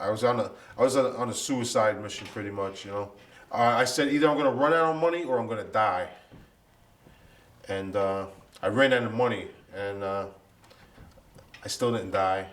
I was on a suicide mission pretty much, you know. I said either I'm gonna run out of money or I'm gonna die. And I ran out of money, and I still didn't die.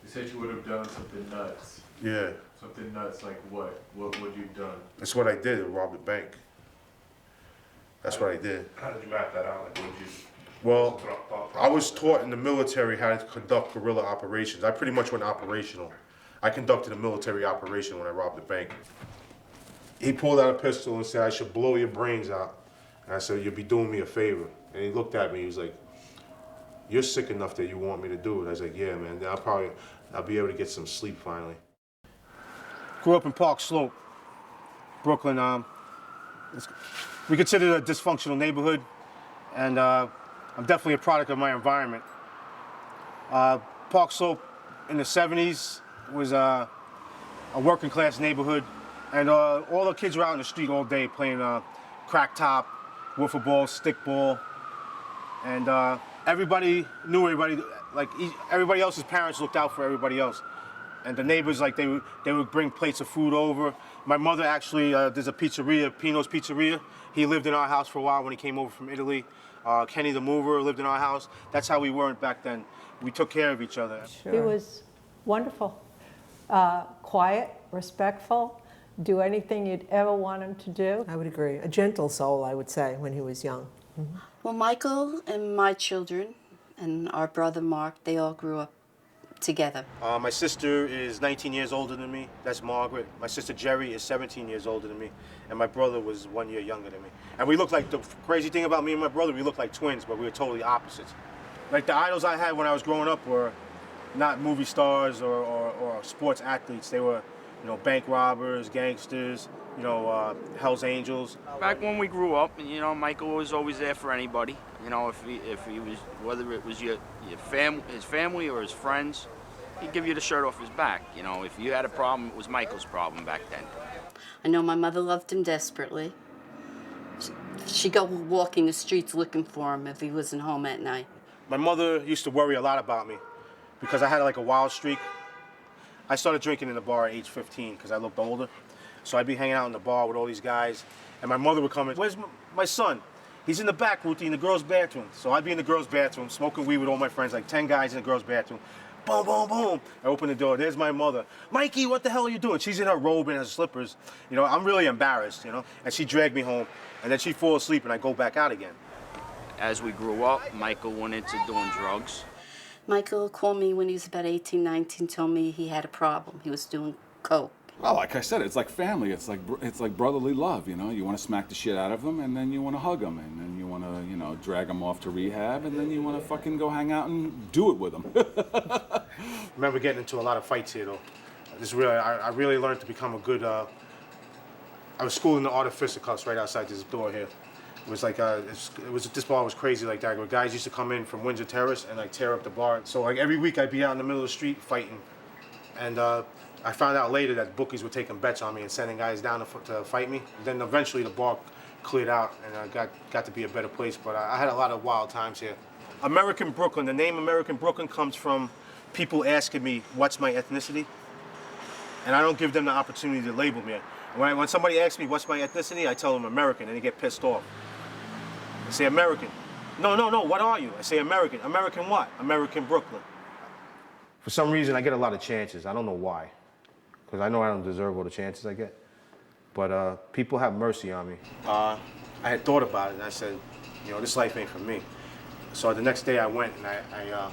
You said you would have done something nuts. Yeah. Something nuts like what? What would you have done? That's what I did, rob the bank. That's what I did. How did you map that out? Like, what did you? Well, I was taught in the military how to conduct guerrilla operations. I pretty much went operational. I conducted a military operation when I robbed the bank. He pulled out a pistol and said, I should blow your brains out. And I said, you'll be doing me a favor. And he looked at me, he was like, you're sick enough that you want me to do it. I was like, yeah, man, then I'll be able to get some sleep finally. Grew up in Park Slope, Brooklyn. We consider it a dysfunctional neighborhood, and I'm definitely a product of my environment. Park Slope in the 70s was a working class neighborhood, and all the kids were out in the street all day playing crack top, wiffle ball, stick ball, and everybody knew everybody. Like everybody else's parents looked out for everybody else, and the neighbors, like they would bring plates of food over. My mother actually, there's a pizzeria, Pino's Pizzeria. He lived in our house for a while when he came over from Italy. Kenny the Mover lived in our house. That's how we were back then. We took care of each other. Sure. He was wonderful, quiet, respectful, do anything you'd ever want him to do. I would agree. A gentle soul, I would say, when he was young. Mm-hmm. Well, Michael and my children and our brother Mark, they all grew up together. My sister is 19 years older than me. That's Margaret. My sister Jerry is 17 years older than me. And my brother was 1 year younger than me. And we look like, the crazy thing about me and my brother, we look like twins, but we were totally opposites. Like the idols I had when I was growing up were not movie stars or sports athletes. They were, you know, bank robbers, gangsters, you know, Hell's Angels. Back when we grew up, you know, Michael was always there for anybody. You know, if he was, whether it was his family or his friends, he'd give you the shirt off his back. You know, if you had a problem, it was Michael's problem back then. I know my mother loved him desperately. She'd go walking the streets looking for him if he wasn't home at night. My mother used to worry a lot about me because I had like a wild streak. I started drinking in the bar at age 15 because I looked older. So I'd be hanging out in the bar with all these guys, and my mother would come in, where's my son? He's in the back, Ruthie, in the girls' bathroom. So I'd be in the girls' bathroom, smoking weed with all my friends, like 10 guys in the girls' bathroom. Boom, boom, boom. I open the door, there's my mother. Mikey, what the hell are you doing? She's in her robe and her slippers. You know, I'm really embarrassed, you know? And she dragged me home, and then she'd fall asleep, and I go back out again. As we grew up, Michael went into doing drugs. Michael called me when he was about 18, 19, told me he had a problem. He was doing coke. Well, like I said, it's like family. It's like brotherly love, you know? You want to smack the shit out of them, and then you want to hug them, and then you want to, you know, drag them off to rehab, and then you want to fucking go hang out and do it with them. I remember getting into a lot of fights here, though. I really learned to become a good, I was schooled in the art of fisticuffs right outside this door here. It was like, this bar was crazy like that, where guys used to come in from Windsor Terrace and like tear up the bar. So like every week I'd be out in the middle of the street fighting. And I found out later that bookies were taking bets on me and sending guys down to fight me. Then eventually the bar cleared out and I got to be a better place, but I had a lot of wild times here. American Brooklyn, the name American Brooklyn comes from people asking me what's my ethnicity, and I don't give them the opportunity to label me. When somebody asks me what's my ethnicity, I tell them American, and they get pissed off. I say American. No, what are you? I say American. American what? American Brooklyn. For some reason, I get a lot of chances. I don't know why. Because I know I don't deserve all the chances I get. But people have mercy on me. I had thought about it, and I said, you know, this life ain't for me. So the next day I went, and I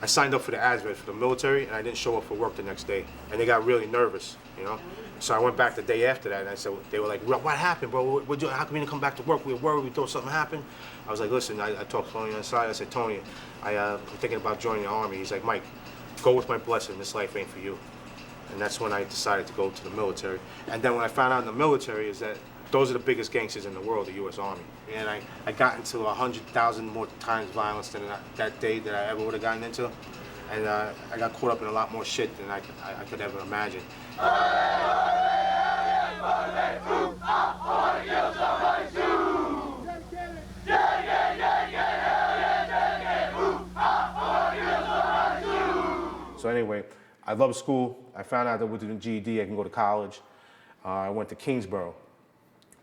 signed up for the ASVED for the military, and I didn't show up for work the next day. And they got really nervous, you know? So I went back the day after that, and I said, they were like, what happened, bro? How come you didn't come back to work? We were worried, we thought something happened. I was like, listen, I talked to Tony on the side. I said, Tony, I'm thinking about joining the Army. He's like, Mike, go with my blessing. This life ain't for you. And that's when I decided to go to the military. And then when I found out in the military is that those are the biggest gangsters in the world, the U.S. Army. And I got into 100,000 more times violence than that day that I ever would have gotten into. And I got caught up in a lot more shit than I could ever imagine. So anyway, I love school. I found out that with the GED I can go to college. I went to Kingsborough.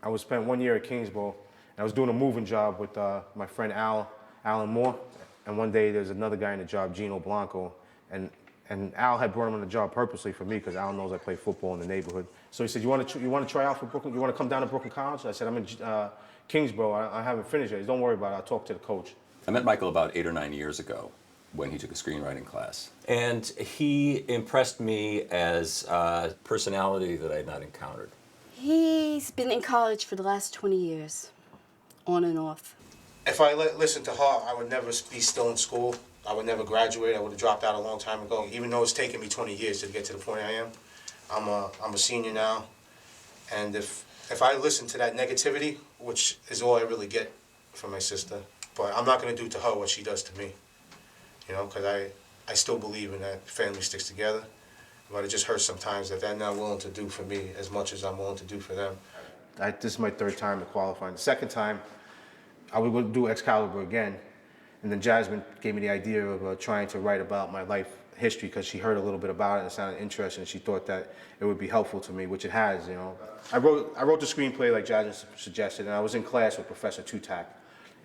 I spent 1 year at Kingsborough. And I was doing a moving job with my friend Alan Moore. And one day there's another guy in the job, Gino Blanco. And Al had brought him on the job purposely for me because Al knows I play football in the neighborhood. So he said, you want to try out for Brooklyn? You want to come down to Brooklyn College? I said, I'm in Kingsborough. I haven't finished yet. Don't worry about it. I'll talk to the coach. I met Michael about 8 or 9 years ago when he took a screenwriting class. And he impressed me as a personality that I had not encountered. He's been in college for the last 20 years, on and off. If I listened to her, I would never be still in school. I would never graduate. I would have dropped out a long time ago, even though it's taken me 20 years to get to the point I am. I'm a senior now, and if I listen to that negativity, which is all I really get from my sister, but I'm not going to do to her what she does to me, you know, because I still believe in that family sticks together, but it just hurts sometimes that they're not willing to do for me as much as I'm willing to do for them. This is my third time to qualify. The second time, I would go do Excalibur again, and then Jasmine gave me the idea of trying to write about my life history because she heard a little bit about it and it sounded interesting, and she thought that it would be helpful to me, which it has, you know. I wrote the screenplay like Jasmine suggested, and I was in class with Professor Tutak,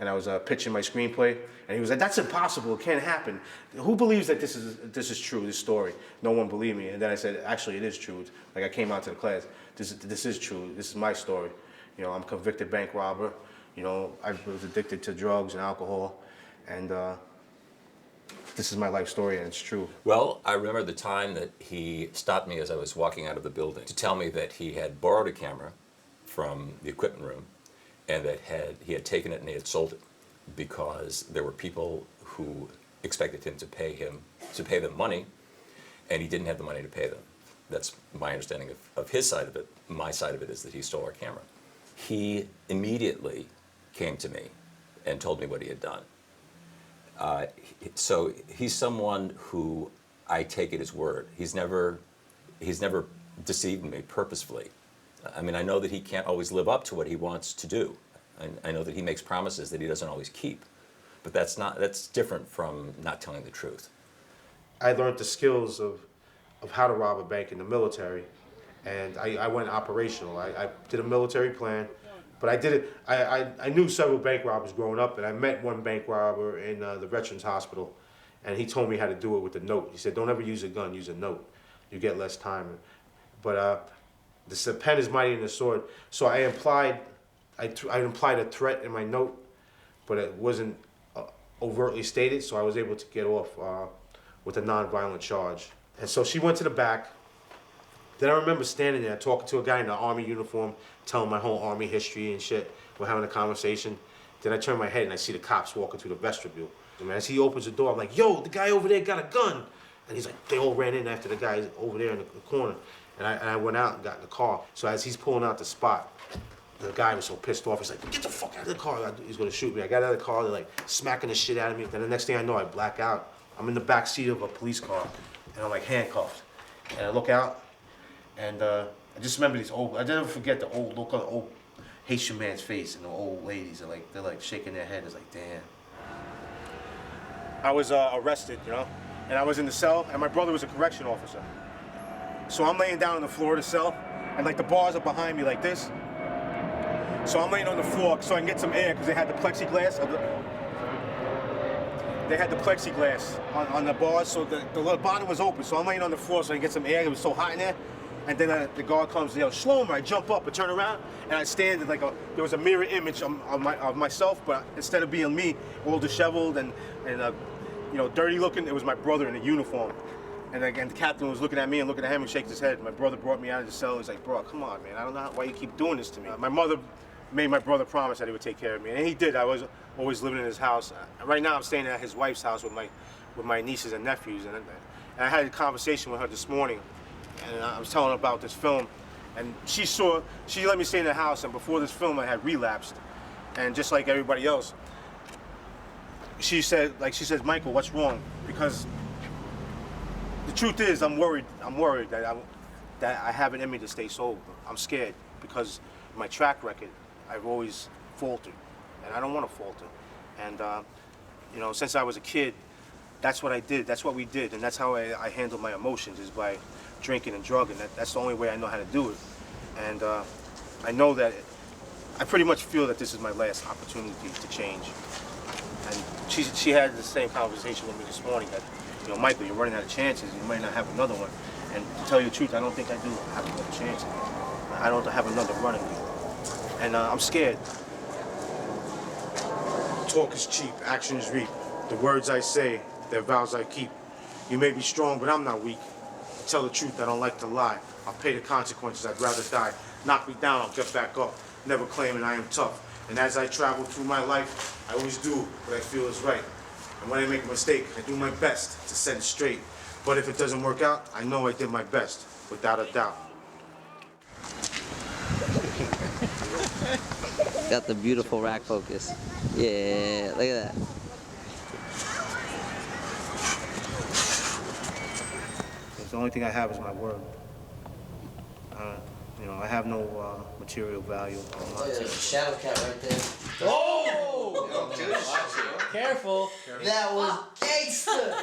and I was pitching my screenplay, and he was like, "That's impossible, it can't happen. Who believes that this is true, this story?" No one believed me, and then I said, "Actually, it is true." Like I came out to the class, this is true, this is my story. You know, I'm a convicted bank robber, you know, I was addicted to drugs and alcohol, and this is my life story, and it's true. Well, I remember the time that he stopped me as I was walking out of the building to tell me that he had borrowed a camera from the equipment room and that he had taken it and he had sold it because there were people who expected him to pay them money, and he didn't have the money to pay them. That's my understanding of his side of it. My side of it is that he stole our camera. He immediately came to me and told me what he had done. So he's someone who I take at his word. He's never deceived me purposefully. I mean, I know that he can't always live up to what he wants to do. I know that he makes promises that he doesn't always keep, but that's different from not telling the truth. I learned the skills of how to rob a bank in the military, and I went operational. I did a military plan. But I did it. I knew several bank robbers growing up, and I met one bank robber in the Veterans Hospital, and he told me how to do it with a note. He said, "Don't ever use a gun, use a note. You get less time." But the pen is mightier than the sword. So I implied a threat in my note, but it wasn't overtly stated. So I was able to get off with a nonviolent charge. And so she went to the back. Then I remember standing there talking to a guy in an Army uniform, telling my whole Army history and shit. We're having a conversation. Then I turn my head and I see the cops walking through the vestibule. And as he opens the door, I'm like, "Yo, the guy over there got a gun." And he's like, they all ran in after the guy over there in the corner. And I went out and got in the car. So as he's pulling out the spot, the guy was so pissed off. He's like, "Get the fuck out of the car. He's gonna shoot me." I got out of the car, they're like smacking the shit out of me. Then the next thing I know, I black out. I'm in the back seat of a police car and I'm like handcuffed. And I look out, and I just remember these old, I never forget the old look on the old Haitian man's face, and the old ladies are like, they're like shaking their head. It's like, damn. I was arrested, you know, and I was in the cell, and my brother was a correction officer. So I'm laying down on the floor of the cell, and like the bars are behind me like this. So I'm laying on the floor so I can get some air, because they had the plexiglass on the bars, so the bottom was open. So I'm laying on the floor so I can get some air. It was so hot in there. And then the guard comes and yells, "Schloemer!" I jump up and turn around, and I stand like there was a mirror image of myself, but instead of being me, all disheveled and you know, dirty looking, it was my brother in a uniform. And again, the captain was looking at me and looking at him and shaking his head. My brother brought me out of the cell. He's like, "Bro, come on, man. I don't know why you keep doing this to me." My mother made my brother promise that he would take care of me, and he did. I was always living in his house. Right now, I'm staying at his wife's house with my nieces and nephews, and I had a conversation with her this morning, and I was telling her about this film, and she let me stay in the house, and before this film, I had relapsed, and just like everybody else, she says, "Michael, what's wrong?" Because the truth is, I'm worried that I have it in me to stay sober. I'm scared because my track record, I've always faltered, and I don't want to falter. And you know, since I was a kid, that's what I did. That's what we did, and that's how I handled my emotions, is by drinking and drugging. That's the only way I know how to do it. And I know that I pretty much feel that this is my last opportunity to change. And she had the same conversation with me this morning that, you know, Michael, you're running out of chances. You might not have another one. And to tell you the truth, I don't think I do have another chance. I don't have another run in me. And I'm scared. Talk is cheap, action is reap. The words I say, they're vows I keep. You may be strong, but I'm not weak. To tell the truth, I don't like to lie. I'll pay the consequences, I'd rather die. Knock me down, I'll get back up. Never claiming I am tough. And as I travel through my life, I always do what I feel is right. And when I make a mistake, I do my best to set it straight. But if it doesn't work out, I know I did my best, without a doubt. Got the beautiful rack focus. Yeah, look at that. The only thing I have is my word. You know, I have no material value. Oh, yeah, there's a shadow cat right there. Oh! Careful. That was gangster.